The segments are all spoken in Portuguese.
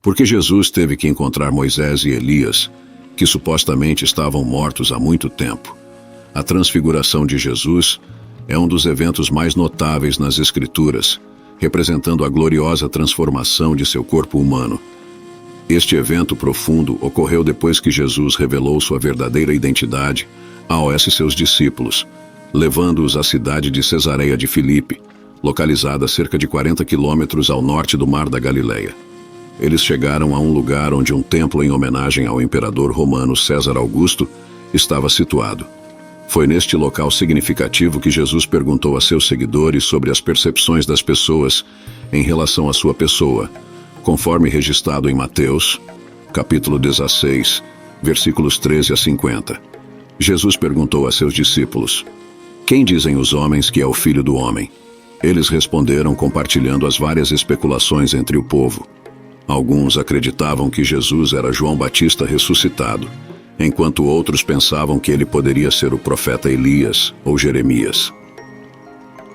Porque Jesus teve que encontrar Moisés e Elias, que supostamente estavam mortos há muito tempo. A transfiguração de Jesus é um dos eventos mais notáveis nas Escrituras, representando a gloriosa transformação de seu corpo humano. Este evento profundo ocorreu depois que Jesus revelou sua verdadeira identidade aos seus discípulos, levando-os à cidade de Cesareia de Filipe, localizada a cerca de 40 quilômetros ao norte do Mar da Galileia. Eles chegaram a um lugar onde um templo em homenagem ao imperador romano César Augusto estava situado. Foi neste local significativo que Jesus perguntou a seus seguidores sobre as percepções das pessoas em relação à sua pessoa, conforme registrado em Mateus, capítulo 16, versículos 13 a 50. Jesus perguntou a seus discípulos: "Quem dizem os homens que é o Filho do Homem?" Eles responderam compartilhando as várias especulações entre o povo. Alguns acreditavam que Jesus era João Batista ressuscitado, enquanto outros pensavam que ele poderia ser o profeta Elias ou Jeremias.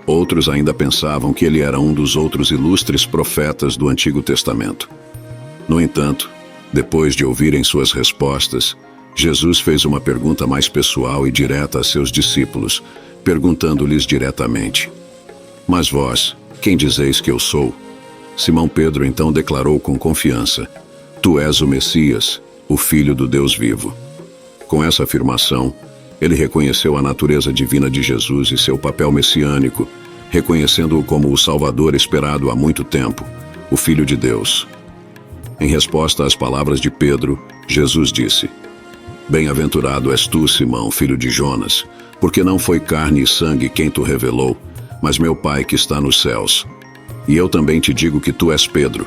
Outros ainda pensavam que ele era um dos outros ilustres profetas do Antigo Testamento. No entanto, depois de ouvirem suas respostas, Jesus fez uma pergunta mais pessoal e direta a seus discípulos, perguntando-lhes diretamente: "Mas vós, quem dizeis que eu sou?" Simão Pedro então declarou com confiança: "Tu és o Messias, o Filho do Deus vivo." Com essa afirmação, ele reconheceu a natureza divina de Jesus e seu papel messiânico, reconhecendo-o como o Salvador esperado há muito tempo, o Filho de Deus. Em resposta às palavras de Pedro, Jesus disse: "Bem-aventurado és tu, Simão, filho de Jonas, porque não foi carne e sangue quem tu revelou, mas meu Pai que está nos céus. E eu também te digo que tu és Pedro,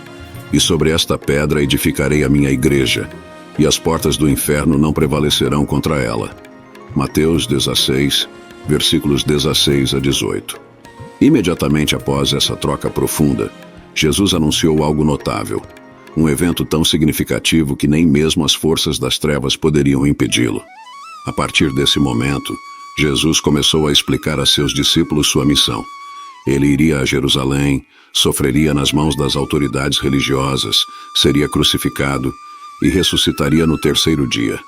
e sobre esta pedra edificarei a minha igreja, e as portas do inferno não prevalecerão contra ela." Mateus 16, versículos 16 a 18. Imediatamente após essa troca profunda, Jesus anunciou algo notável, um evento tão significativo que nem mesmo as forças das trevas poderiam impedi-lo. A partir desse momento, Jesus começou a explicar a seus discípulos sua missão. Ele iria a Jerusalém, sofreria nas mãos das autoridades religiosas, seria crucificado e ressuscitaria no terceiro dia.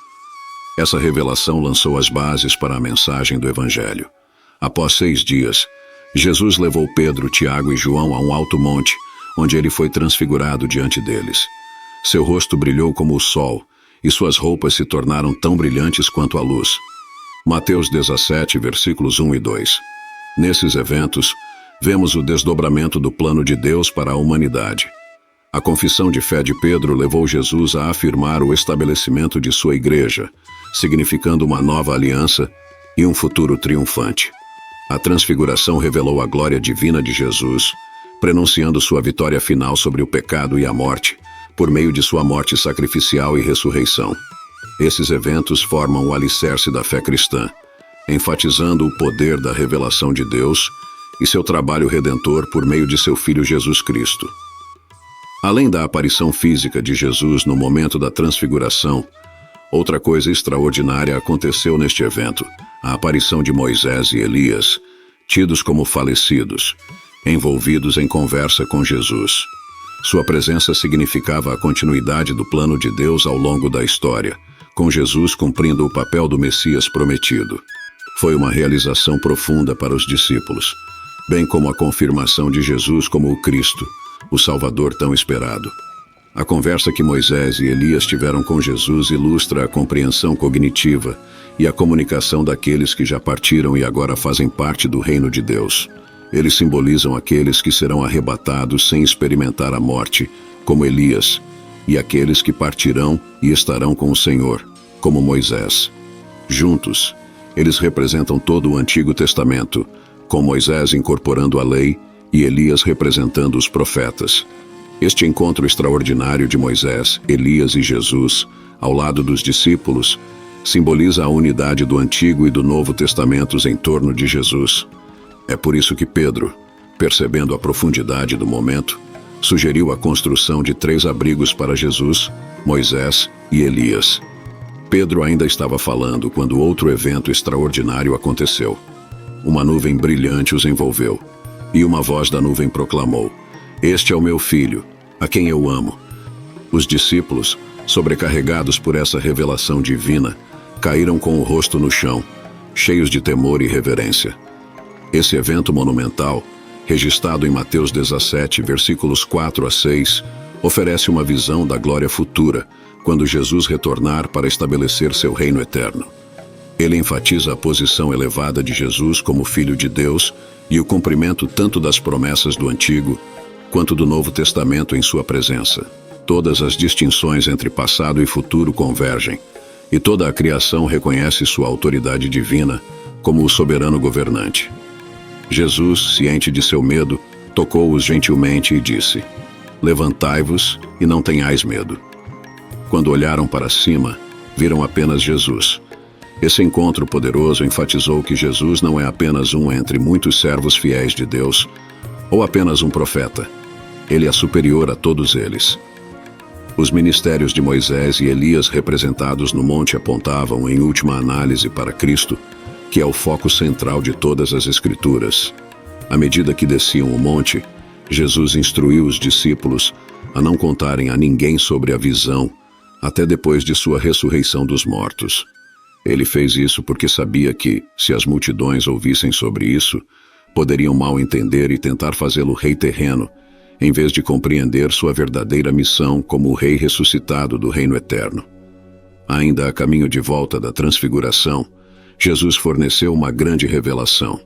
Essa revelação lançou as bases para a mensagem do Evangelho. Após 6 dias, Jesus levou Pedro, Tiago e João a um alto monte, onde ele foi transfigurado diante deles. Seu rosto brilhou como o sol, e suas roupas se tornaram tão brilhantes quanto a luz. Mateus 17, versículos 1 e 2. Nesses eventos, vemos o desdobramento do plano de Deus para a humanidade. A confissão de fé de Pedro levou Jesus a afirmar o estabelecimento de sua igreja, significando uma nova aliança e um futuro triunfante. A transfiguração revelou a glória divina de Jesus, prenunciando sua vitória final sobre o pecado e a morte, por meio de sua morte sacrificial e ressurreição. Esses eventos formam o alicerce da fé cristã, enfatizando o poder da revelação de Deus e seu trabalho redentor por meio de seu Filho Jesus Cristo. Além da aparição física de Jesus no momento da transfiguração, outra coisa extraordinária aconteceu neste evento: a aparição de Moisés e Elias, tidos como falecidos, envolvidos em conversa com Jesus. Sua presença significava a continuidade do plano de Deus ao longo da história, com Jesus cumprindo o papel do Messias prometido. Foi uma realização profunda para os discípulos, bem como a confirmação de Jesus como o Cristo, o Salvador tão esperado. A conversa que Moisés e Elias tiveram com Jesus ilustra a compreensão cognitiva e a comunicação daqueles que já partiram e agora fazem parte do reino de Deus. Eles simbolizam aqueles que serão arrebatados sem experimentar a morte, como Elias, e aqueles que partirão e estarão com o Senhor, como Moisés. Juntos, eles representam todo o Antigo Testamento, com Moisés incorporando a lei e Elias representando os profetas. Este encontro extraordinário de Moisés, Elias e Jesus, ao lado dos discípulos, simboliza a unidade do Antigo e do Novo Testamentos em torno de Jesus. É por isso que Pedro, percebendo a profundidade do momento, sugeriu a construção de 3 abrigos para Jesus, Moisés e Elias. Pedro ainda estava falando quando outro evento extraordinário aconteceu. Uma nuvem brilhante os envolveu, e uma voz da nuvem proclamou: "Este é o meu filho, a quem eu amo. Os discípulos, sobrecarregados por essa revelação divina, caíram com o rosto no chão, cheios de temor e reverência. Esse evento monumental, registrado em Mateus 17, versículos 4 a 6, oferece uma visão da glória futura, quando Jesus retornar para estabelecer seu reino eterno. Ele enfatiza a posição elevada de Jesus como Filho de Deus e o cumprimento tanto das promessas do Antigo quanto do Novo Testamento em sua presença. Todas as distinções entre passado e futuro convergem, e toda a criação reconhece sua autoridade divina como o soberano governante. Jesus, ciente de seu medo, tocou-os gentilmente e disse: "Levantai-vos e não tenhais medo." Quando olharam para cima, viram apenas Jesus. Esse encontro poderoso enfatizou que Jesus não é apenas um entre muitos servos fiéis de Deus, ou apenas um profeta. Ele é superior a todos eles. Os ministérios de Moisés e Elias representados no monte apontavam, em última análise, para Cristo, que é o foco central de todas as Escrituras. À medida que desciam o monte, Jesus instruiu os discípulos a não contarem a ninguém sobre a visão, até depois de sua ressurreição dos mortos. Ele fez isso porque sabia que, se as multidões ouvissem sobre isso, poderiam mal entender e tentar fazê-lo rei terreno, em vez de compreender sua verdadeira missão como o rei ressuscitado do reino eterno. Ainda a caminho de volta da transfiguração, Jesus forneceu uma grande revelação.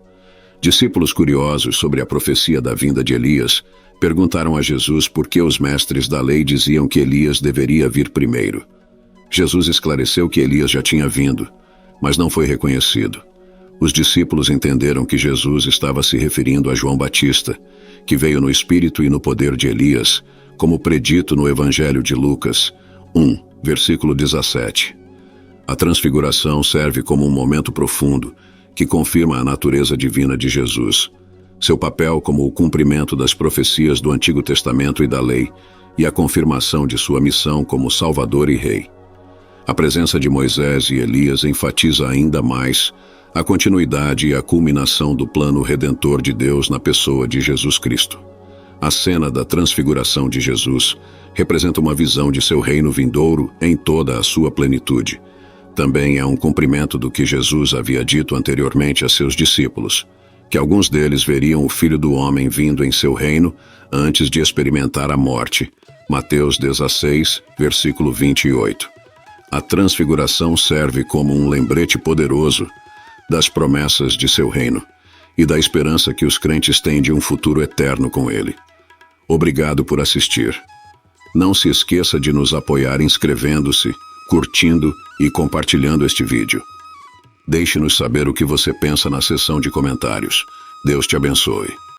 Discípulos curiosos sobre a profecia da vinda de Elias perguntaram a Jesus por que os mestres da lei diziam que Elias deveria vir primeiro. Jesus esclareceu que Elias já tinha vindo, mas não foi reconhecido. Os discípulos entenderam que Jesus estava se referindo a João Batista, que veio no espírito e no poder de Elias, como predito no Evangelho de Lucas 1, versículo 17. A transfiguração serve como um momento profundo que confirma a natureza divina de Jesus, seu papel como o cumprimento das profecias do Antigo Testamento e da lei, e a confirmação de sua missão como Salvador e Rei. A presença de Moisés e Elias enfatiza ainda mais a continuidade e a culminação do plano redentor de Deus na pessoa de Jesus Cristo. A cena da transfiguração de Jesus representa uma visão de seu reino vindouro em toda a sua plenitude. Também é um cumprimento do que Jesus havia dito anteriormente a seus discípulos, que alguns deles veriam o Filho do Homem vindo em seu reino antes de experimentar a morte. Mateus 16, versículo 28. A transfiguração serve como um lembrete poderoso das promessas de seu reino e da esperança que os crentes têm de um futuro eterno com ele. Obrigado por assistir. Não se esqueça de nos apoiar inscrevendo-se, curtindo e compartilhando este vídeo. Deixe-nos saber o que você pensa na seção de comentários. Deus te abençoe.